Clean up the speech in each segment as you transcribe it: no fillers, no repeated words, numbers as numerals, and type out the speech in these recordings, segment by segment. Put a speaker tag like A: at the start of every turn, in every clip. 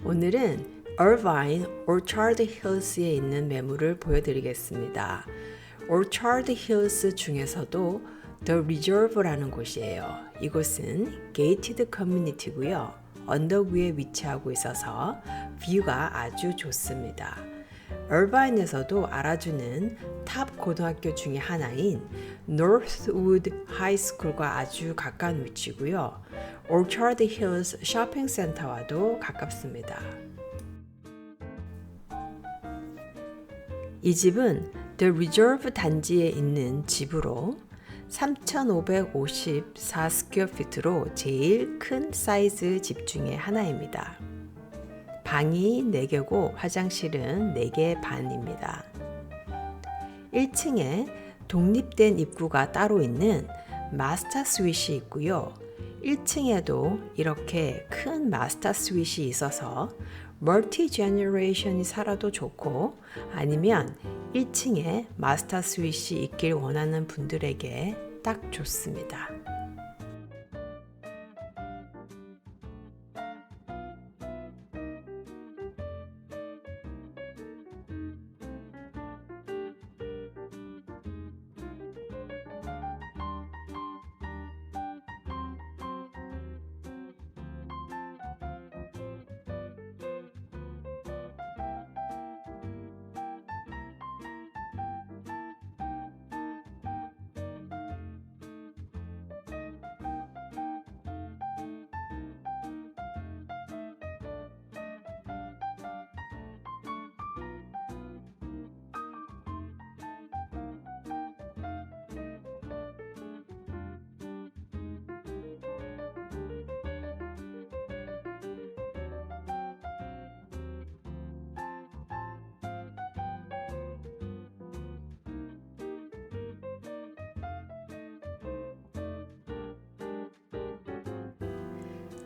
A: 오늘은 Irvine, Orchard Hills에 있는 매물을 보여드리겠습니다. Orchard Hills 중에서도 The Reserve라는 곳이에요. 이곳은 게이티드 커뮤니티고요. 언덕 위에 위치하고 있어서 뷰가 아주 좋습니다. 얼바인에서도 알아주는 탑 고등학교 중에 하나인 Northwood High School과 아주 가까운 위치고요. Orchard Hills 쇼핑센터와도 가깝습니다. 이 집은 The Reserve 단지에 있는 집으로 3,554 스퀘어피트로 제일 큰 사이즈 집 중에 하나입니다. 방이 4개고 화장실은 4개 반입니다. 1층에 독립된 입구가 따로 있는 마스터 스윗이 있고요. 1층에도 이렇게 큰 마스터 스윗이 있어서 멀티 제너레이션이 살아도 좋고 아니면 1층에 마스터 스윗이 있길 원하는 분들에게 딱 좋습니다.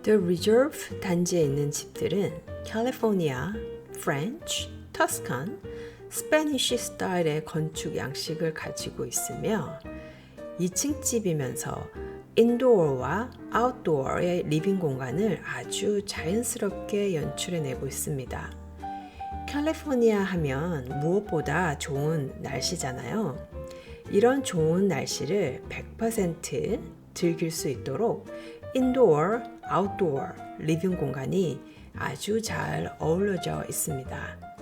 A: The Reserve 단지에 있는 집들은 캘리포니아, 프렌치, 터스칸, 스페니쉬 스타일의 건축 양식을 가지고 있으며 2층 집이면서 인도어와 아웃도어의 리빙 공간을 아주 자연스럽게 연출해내고 있습니다. 캘리포니아 하면 무엇보다 좋은 날씨잖아요. 이런 좋은 날씨를 100% 즐길 수 있도록 인도어, 아웃도어, 리빙 공간이 아주 잘 어우러져 있습니다.